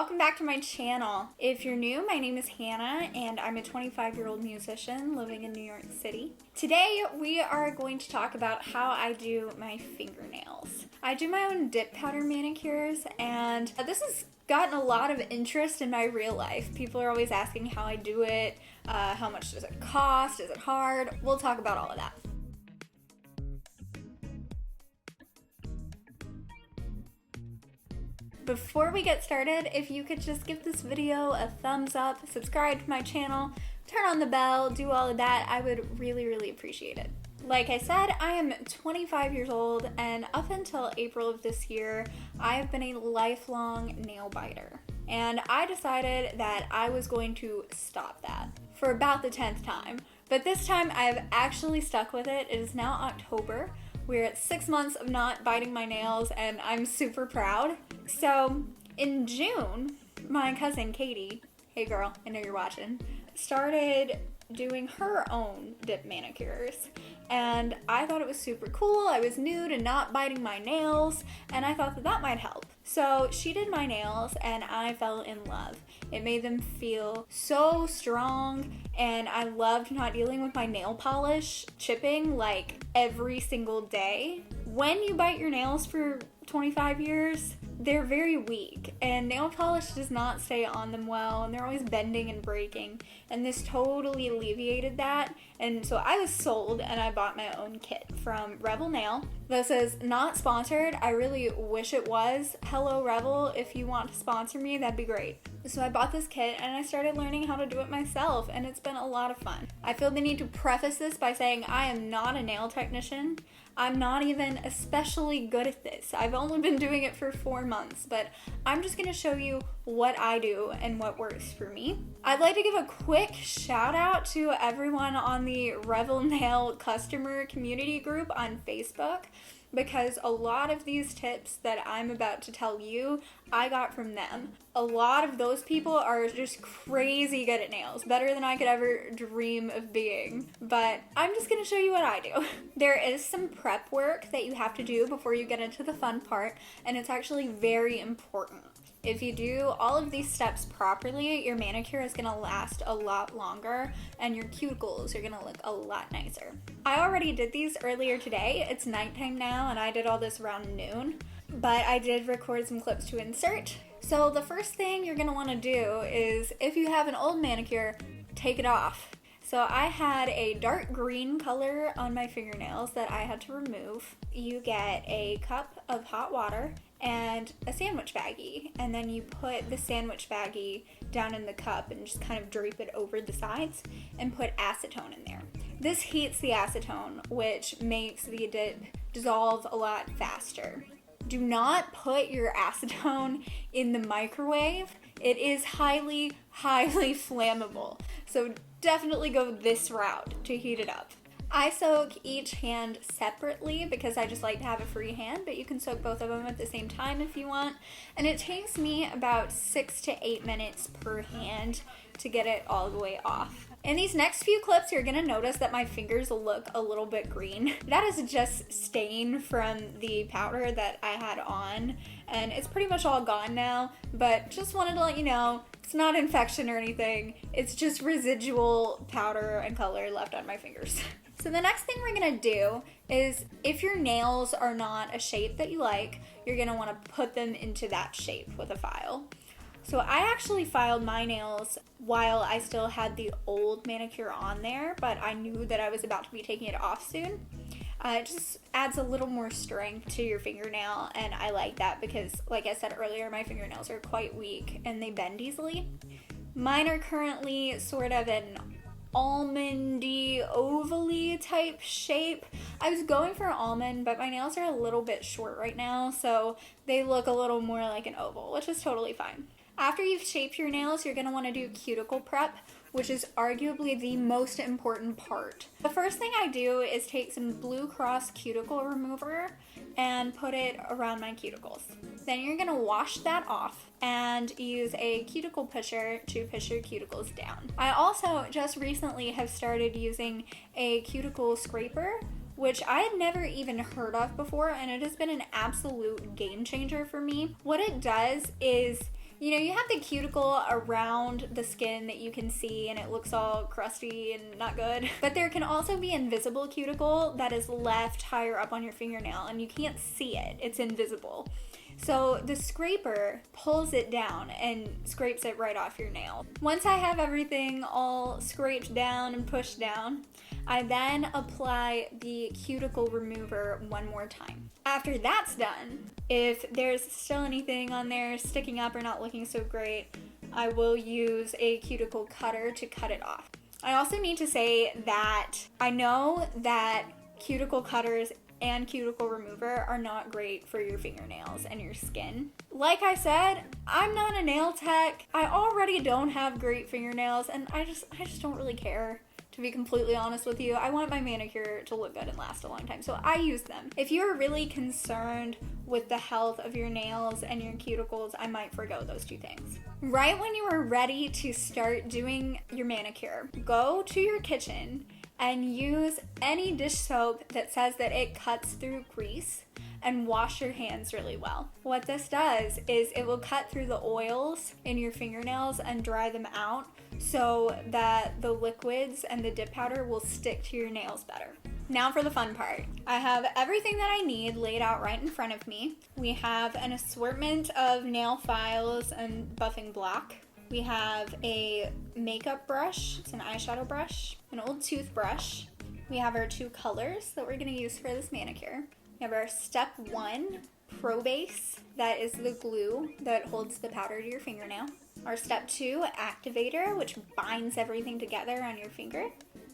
welcome back to my channel. If you're new, my name is Hannah and I'm a 25-year-old musician living in New York City. Today we are going to talk about how I do my fingernails. I do my own dip powder manicures, and this has gotten a lot of interest in my real life. People are always asking how I do it, how much does it cost, is it hard? We'll talk about all of that. Before we get started, if you could just give this video a thumbs up, subscribe to my channel, turn on the bell, do all of that, I would really appreciate it. Like I said, I am 25 years old, and up until April of this year, I have been a lifelong nail biter. And I decided that I was going to stop that for about the 10th time. But this time I've actually stuck with it. It is now October. We're at 6 months of not biting my nails, and I'm super proud. So in June, my cousin Katie, hey girl, I know you're watching, started doing her own dip manicures, and I thought it was super cool. I was new to not biting my nails, and I thought that that might help. So she did my nails and I fell in love. It made them feel so strong, and I loved not dealing with my nail polish chipping like every single day. When you bite your nails for 25 years, they're very weak, and nail polish does not stay on them well, and they're always bending and breaking, and this totally alleviated that. And so I was sold, and I bought my own kit from Revel Nail. This is not sponsored. I really wish it was. Hello Revel, if you want to sponsor me, that'd be great. So I bought this kit and I started learning how to do it myself, and it's been a lot of fun. I feel the need to preface this by saying I am not a nail technician. I'm not even especially good at this. I've only been doing it for 4 months, but I'm just gonna show you what I do and what works for me. I'd like to give a quick shout out to everyone on the Revel Nail customer community group on Facebook, because a lot of these tips that I'm about to tell you, I got from them. A lot of those people are just crazy good at nails, better than I could ever dream of being. But I'm just gonna show you what I do. There is some prep work that you have to do before you get into the fun part, and it's actually very important. If you do all of these steps properly, your manicure is gonna last a lot longer and your cuticles are gonna look a lot nicer. I already did these earlier today. It's nighttime now and I did all this around noon, but I did record some clips to insert. So the first thing you're gonna wanna do is, if you have an old manicure, take it off. So I had a dark green color on my fingernails that I had to remove. You get a cup of hot water and a sandwich baggie, and then you put the sandwich baggie down in the cup and just kind of drape it over the sides and put acetone in there. This heats the acetone, which makes the dip dissolve a lot faster. Do not put your acetone in the microwave. It is highly flammable. So definitely go this route to heat it up. I soak each hand separately because I just like to have a free hand, but you can soak both of them at the same time if you want. And it takes me about 6 to 8 minutes per hand to get it all the way off. In these next few clips, you're gonna notice that my fingers look a little bit green. That is just stain from the powder that I had on, and it's pretty much all gone now, but just wanted to let you know, it's not infection or anything. It's just residual powder and color left on my fingers. So the next thing we're gonna do is, if your nails are not a shape that you like, you're gonna wanna put them into that shape with a file. So I actually filed my nails while I still had the old manicure on there, but I knew that I was about to be taking it off soon. It just adds a little more strength to your fingernail, and I like that because, like I said earlier, my fingernails are quite weak and they bend easily. Mine are currently sort of an almondy, ovally type shape. I was going for almond, but my nails are a little bit short right now, so they look a little more like an oval, which is totally fine. After you've shaped your nails, you're gonna wanna do cuticle prep, which is arguably the most important part. The first thing I do is take some Blue Cross cuticle remover and put it around my cuticles. Then you're gonna wash that off and use a cuticle pusher to push your cuticles down. I also just recently have started using a cuticle scraper, which I had never even heard of before, and it has been an absolute game changer for me. What it does is You know, you have the cuticle around the skin that you can see and it looks all crusty and not good. But there can also be invisible cuticle that is left higher up on your fingernail and you can't see it. It's invisible. So the scraper pulls it down and scrapes it right off your nail. Once I have everything all scraped down and pushed down, I then apply the cuticle remover one more time. After that's done, if there's still anything on there sticking up or not looking so great, I will use a cuticle cutter to cut it off. I also need to say that I know that cuticle cutters and cuticle remover are not great for your fingernails and your skin. Like I said, I'm not a nail tech. I already don't have great fingernails and I just don't really care, to be completely honest with you. I want my manicure to look good and last a long time, so I use them. If you're really concerned with the health of your nails and your cuticles, I might forgo those two things. Right when you are ready to start doing your manicure, go to your kitchen and use any dish soap that says that it cuts through grease and wash your hands really well. What this does is it will cut through the oils in your fingernails and dry them out so that the liquids and the dip powder will stick to your nails better. Now for the fun part. I have everything that I need laid out right in front of me. We have an assortment of nail files and buffing block. We have a makeup brush, it's an eyeshadow brush, an old toothbrush. We have our two colors that we're gonna use for this manicure. We have our step 1 Pro Base, that is the glue that holds the powder to your fingernail. Our step 2 activator, which binds everything together on your finger.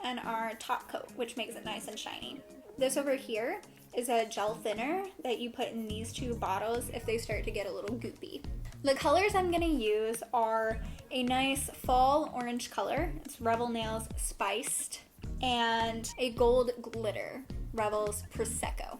And our top coat, which makes it nice and shiny. This over here is a gel thinner that you put in these two bottles if they start to get a little goopy. The colors I'm gonna use are a nice fall orange color, it's Revel Nails Spiced, and a gold glitter, Revel's Prosecco.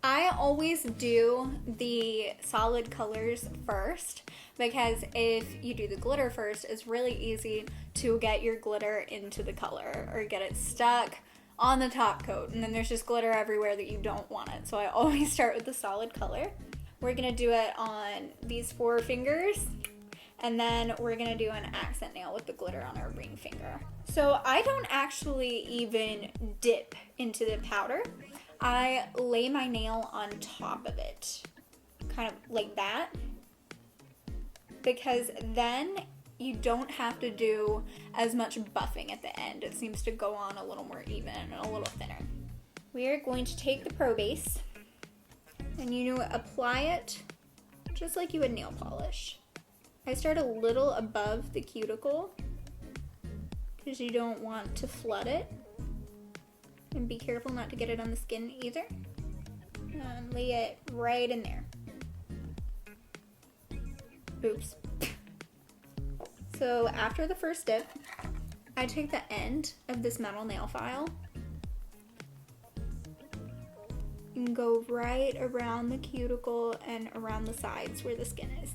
I always do the solid colors first because if you do the glitter first, it's really easy to get your glitter into the color or get it stuck on the top coat, and then there's just glitter everywhere that you don't want it. So I always start with the solid color. We're gonna do it on these 4 fingers, and then we're gonna do an accent nail with the glitter on our ring finger. So I don't actually even dip into the powder. I lay my nail on top of it, kind of like that, because then you don't have to do as much buffing at the end. It seems to go on a little more even and a little thinner. We are going to take the Pro Base and you apply it just like you would nail polish. I start a little above the cuticle because you don't want to flood it. And be careful not to get it on the skin either. And lay it right in there. Oops. So after the first dip, I take the end of this metal nail file and go right around the cuticle and around the sides where the skin is.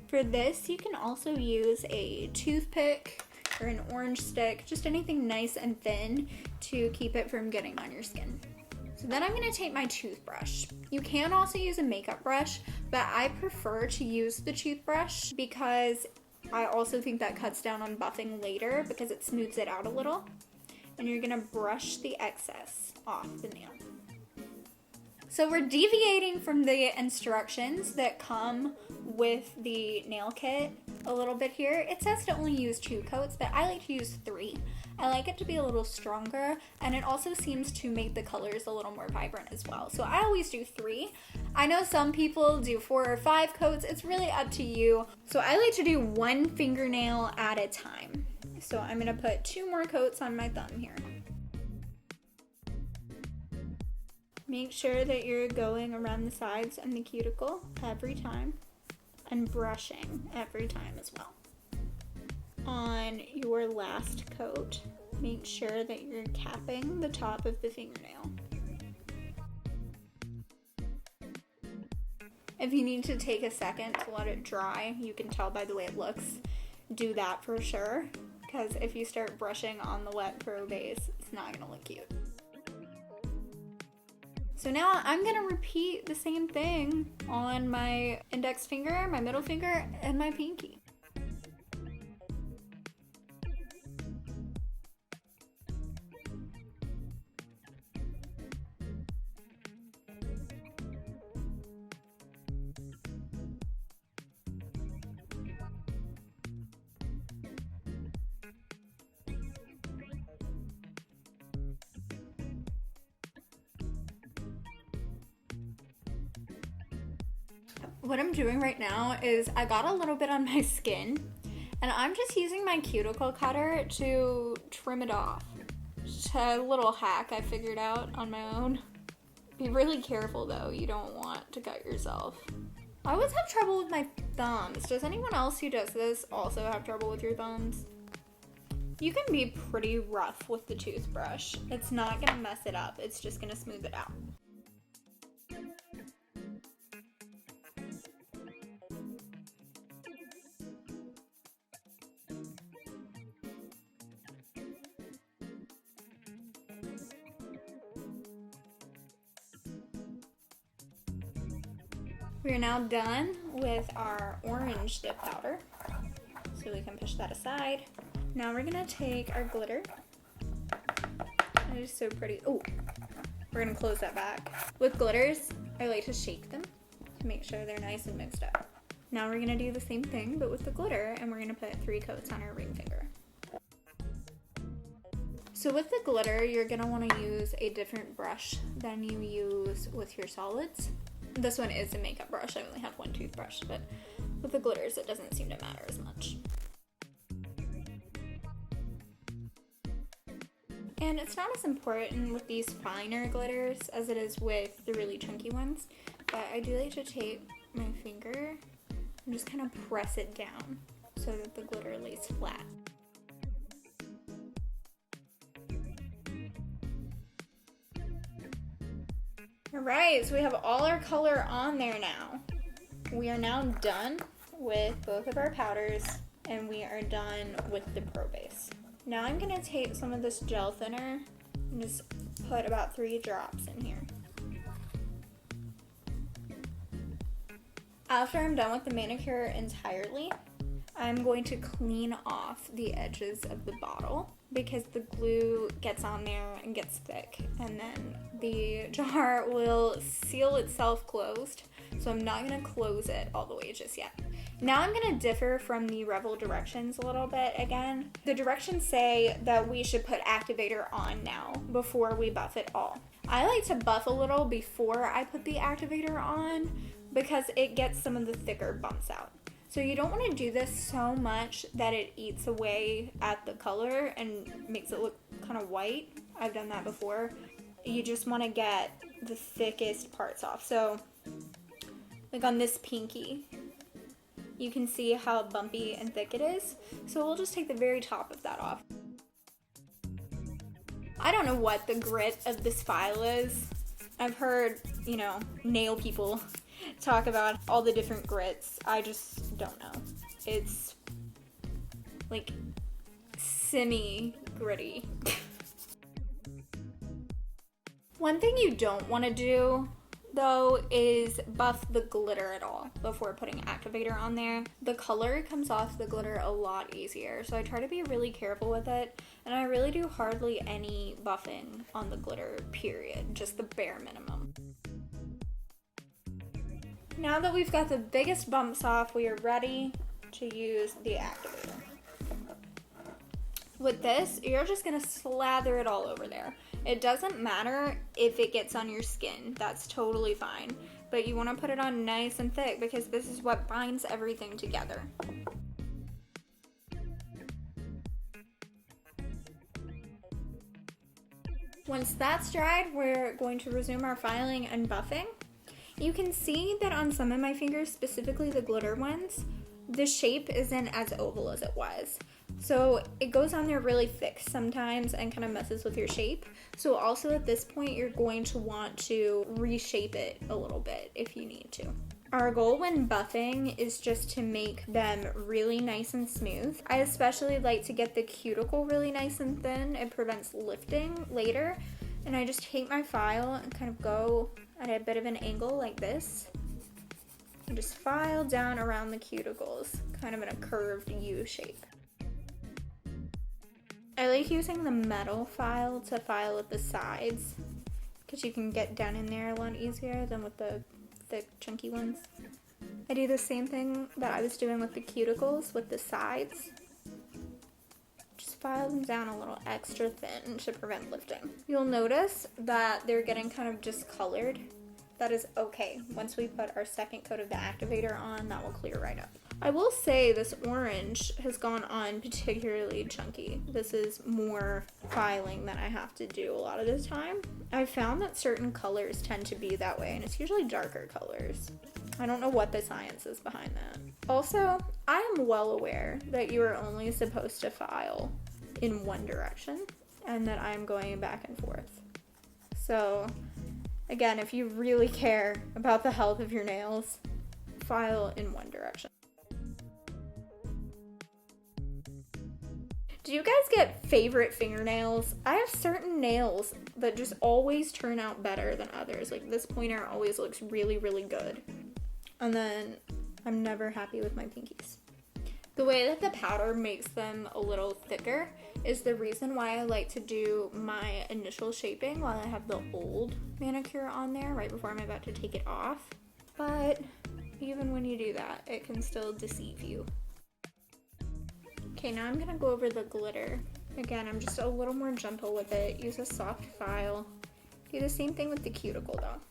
For this, you can also use a toothpick or an orange stick, just anything nice and thin to keep it from getting on your skin. So then I'm gonna take my toothbrush. You can also use a makeup brush, but I prefer to use the toothbrush because I also think that cuts down on buffing later because it smooths it out a little. And you're gonna brush the excess off the nail. So we're deviating from the instructions that come with the nail kit a little bit here. It says to only use 2 coats, but I like to use 3. I like it to be a little stronger, and it also seems to make the colors a little more vibrant as well. So I always do 3. I know some people do 4 or 5 coats. It's really up to you. So I like to do 1 fingernail at a time. So I'm gonna put 2 more coats on my thumb here. Make sure that you're going around the sides and the cuticle every time and brushing every time as well. On your last coat, make sure that you're capping the top of the fingernail. If you need to take a second to let it dry, you can tell by the way it looks, do that for sure, because if you start brushing on the wet Pro Base, it's not gonna look cute. So now I'm gonna repeat the same thing on my index finger, my middle finger, and my pinky. What I'm doing right now is I got a little bit on my skin and I'm just using my cuticle cutter to trim it off. Just a little hack I figured out on my own. Be really careful though, you don't want to cut yourself. I always have trouble with my thumbs. Does anyone else who does this also have trouble with your thumbs? You can be pretty rough with the toothbrush. It's not gonna mess it up, it's just gonna smooth it out. We are now done with our orange dip powder, so we can push that aside. Now we're gonna take our glitter. It is so pretty. Oh, we're gonna close that back. With glitters, I like to shake them to make sure they're nice and mixed up. Now we're gonna do the same thing, but with the glitter, and we're gonna put 3 coats on our ring finger. So with the glitter, you're gonna wanna use a different brush than you use with your solids. This one is a makeup brush, I only have one toothbrush, but with the glitters it doesn't seem to matter as much. And it's not as important with these finer glitters as it is with the really chunky ones, but I do like to take my finger and just kind of press it down so that the glitter lays flat. Alright, so we have all our color on there now. We are now done with both of our powders and we are done with the Pro Base. Now I'm going to take some of this gel thinner and just put about 3 drops in here. After I'm done with the manicure entirely, I'm going to clean off the edges of the bottle because the glue gets on there and gets thick and then the jar will seal itself closed, so I'm not going to close it all the way just yet. Now I'm going to differ from the Revel directions a little bit again. The directions say that we should put activator on now before we buff it all. I like to buff a little before I put the activator on because it gets some of the thicker bumps out. So you don't want to do this so much that it eats away at the color and makes it look kind of white. I've done that before. You just want to get the thickest parts off. So like on this pinky, you can see how bumpy and thick it is. So we'll just take the very top of that off. I don't know what the grit of this file is. I've heard, nail people talk about all the different grits. I just don't know. It's like semi-gritty. One thing you don't want to do though is buff the glitter at all before putting activator on there. The color comes off the glitter a lot easier, so I try to be really careful with it, and I really do hardly any buffing on the glitter, period, just the bare minimum. Now that we've got the biggest bumps off, we are ready to use the activator. With this, you're just gonna slather it all over there. It doesn't matter if it gets on your skin, that's totally fine. But you wanna put it on nice and thick because this is what binds everything together. Once that's dried, we're going to resume our filing and buffing. You can see that on some of my fingers, specifically the glitter ones, the shape isn't as oval as it was. So it goes on there really thick sometimes and kind of messes with your shape. So also at this point, you're going to want to reshape it a little bit if you need to. Our goal when buffing is just to make them really nice and smooth. I especially like to get the cuticle really nice and thin. It prevents lifting later. And I just take my file and kind of go at a bit of an angle like this. And just file down around the cuticles, kind of in a curved U shape. I like using the metal file to file at the sides, because you can get down in there a lot easier than with the thick, chunky ones. I do the same thing that I was doing with the cuticles, with the sides. Just file them down a little extra thin to prevent lifting. You'll notice that they're getting kind of discolored. That is okay. Once we put our second coat of the activator on, that will clear right up. I will say this orange has gone on particularly chunky. This is more filing than I have to do a lot of the time. I've found that certain colors tend to be that way, and it's usually darker colors. I don't know what the science is behind that. Also, I am well aware that you are only supposed to file in one direction, and that I'm going back and forth. So, again, if you really care about the health of your nails, file in one direction. Do you guys get favorite fingernails? I have certain nails that just always turn out better than others. Like this pointer always looks really, really good. And then I'm never happy with my pinkies. The way that the powder makes them a little thicker is the reason why I like to do my initial shaping while I have the old manicure on there right before I'm about to take it off. But even when you do that, it can still deceive you. Okay, now I'm gonna go over the glitter. Again, I'm just a little more gentle with it. Use a soft file. Do the same thing with the cuticle though.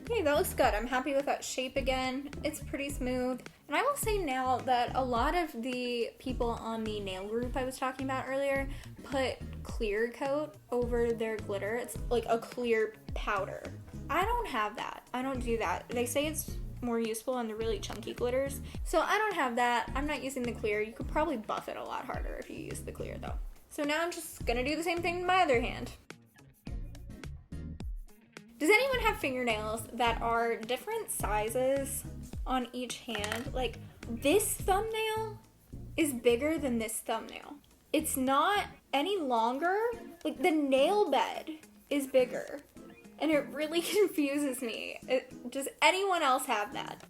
Okay, that looks good. I'm happy with that shape again. It's pretty smooth. And I will say now that a lot of the people on the nail group I was talking about earlier put clear coat over their glitter. It's like a clear powder. I don't have that. I don't do that. They say it's more useful on the really chunky glitters. So I don't have that. I'm not using the clear. You could probably buff it a lot harder if you use the clear though. So now I'm just gonna do the same thing with my other hand. Does anyone have fingernails that are different sizes on each hand? Like this thumbnail is bigger than this thumbnail. It's not any longer. Like the nail bed is bigger. And it really confuses me. Does anyone else have that?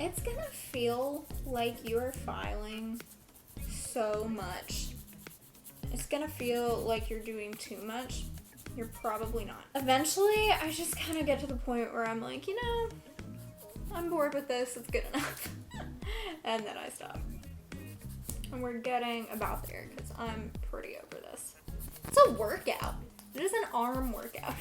It's gonna feel like you're filing so much. It's gonna feel like you're doing too much. You're probably not. Eventually, I just kind of get to the point where I'm like, you know, I'm bored with this, it's good enough. And then I stop. And we're getting about there because I'm pretty over this. It's a workout. It is an arm workout.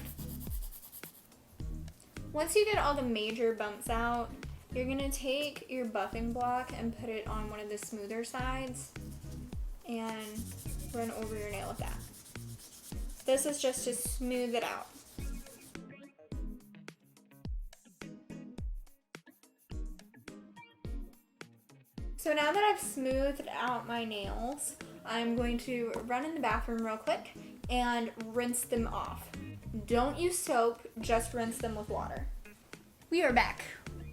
Once you get all the major bumps out, you're gonna take your buffing block and put it on one of the smoother sides and run over your nail with that. This is just to smooth it out. So now that I've smoothed out my nails, I'm going to run in the bathroom real quick and rinse them off. Don't use soap, just rinse them with water. We are back.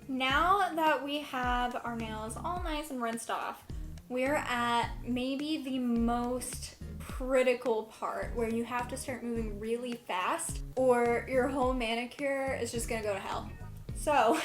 Now that we have our nails all nice and rinsed off, we're at maybe the most critical part where you have to start moving really fast or your whole manicure is just gonna go to hell. So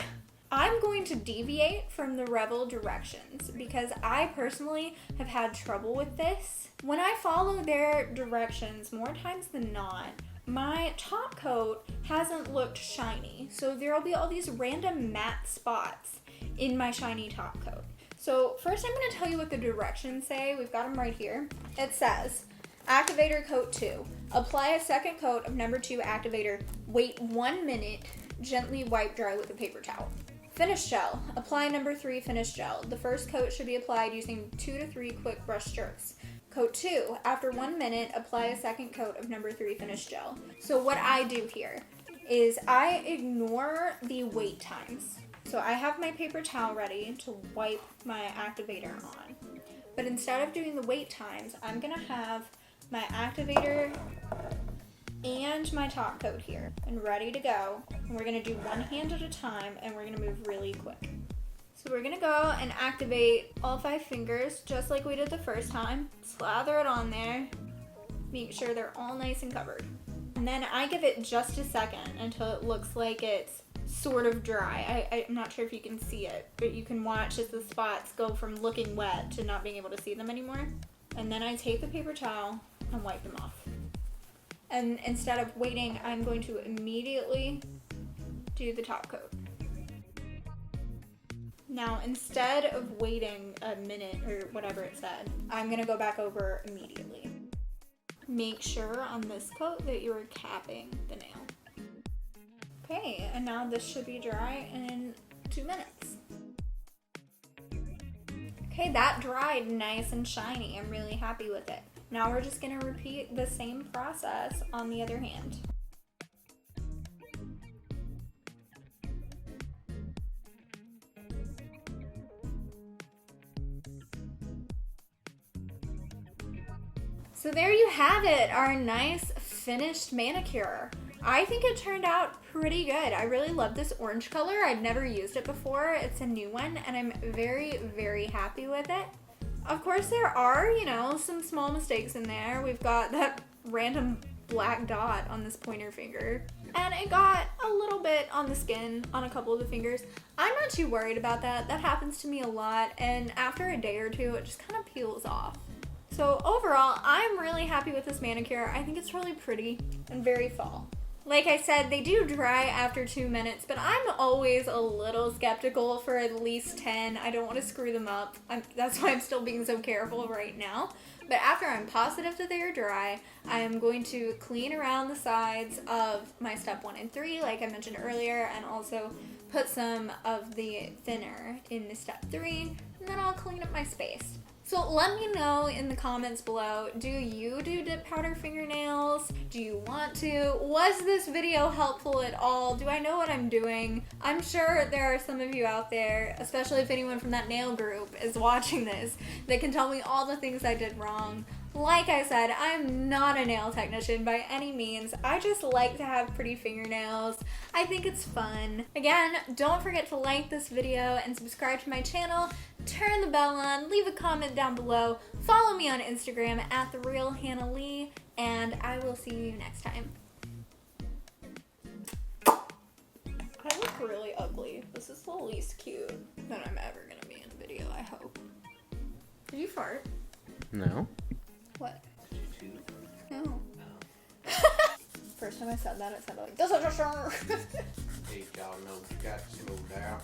I'm going to deviate from the Revel directions because I personally have had trouble with this. When I follow their directions, more times than not, my top coat hasn't looked shiny. So there'll be all these random matte spots in my shiny top coat. So first I'm going to tell you what the directions say. We've got them right here. It says, Activator Coat 2. Apply a second coat of number 2 activator. Wait 1 minute. Gently wipe dry with a paper towel. Finish gel. Apply number 3 finish gel. The first coat should be applied using 2 to 3 quick brush strokes. Coat 2. After 1 minute, apply a second coat of number 3 finish gel. So what I do here is I ignore the wait times. So I have my paper towel ready to wipe my activator on. But instead of doing the wait times, I'm going to have my activator and my top coat here and ready to go. And we're gonna do one hand at a time and we're gonna move really quick. So we're gonna go and activate all 5 fingers just like we did the first time. Slather it on there. Make sure they're all nice and covered. And then I give it just a second until it looks like it's sort of dry. I'm not sure if you can see it, but you can watch as the spots go from looking wet to not being able to see them anymore. And then I take the paper towel and wipe them off. And instead of waiting, I'm going to immediately do the top coat. Now, instead of waiting a minute or whatever it said, I'm gonna go back over immediately. Make sure on this coat that you are capping the nail. Okay, and now this should be dry in 2 minutes. Okay, that dried nice and shiny. I'm really happy with it. Now we're just gonna repeat the same process on the other hand. So there you have it, our nice finished manicure. I think it turned out pretty good. I really love this orange color. I'd never used it before. It's a new one and I'm very, very happy with it. Of course there are, you know, some small mistakes in there. We've got that random black dot on this pointer finger. And it got a little bit on the skin on a couple of the fingers. I'm not too worried about that. That happens to me a lot. And after a day or two, it just kind of peels off. So overall, I'm really happy with this manicure. I think it's really pretty and very fall. Like I said, they do dry after 2 minutes, but I'm always a little skeptical for at least 10. I don't want to screw them up. That's why I'm still being so careful right now. But after I'm positive that they are dry, I am going to clean around the sides of my step 1 and 3, like I mentioned earlier, and also put some of the thinner in the step 3, and then I'll clean up my space. So let me know in the comments below, do you do dip powder fingernails? Do you want to? Was this video helpful at all? Do I know what I'm doing? I'm sure there are some of you out there, especially if anyone from that nail group is watching this, that can tell me all the things I did wrong. Like I said, I'm not a nail technician by any means. I just like to have pretty fingernails. I think it's fun. Again, don't forget to like this video and subscribe to my channel. Turn the bell on, leave a comment down below, follow me on Instagram at @TheRealHannahLee, and I will see you next time. I look really ugly. This is the least cute that I'm ever gonna be in a video, I hope. Did you fart? No. What? No. First time I said that, it sounded like, Hey, y'all know you got to slow down.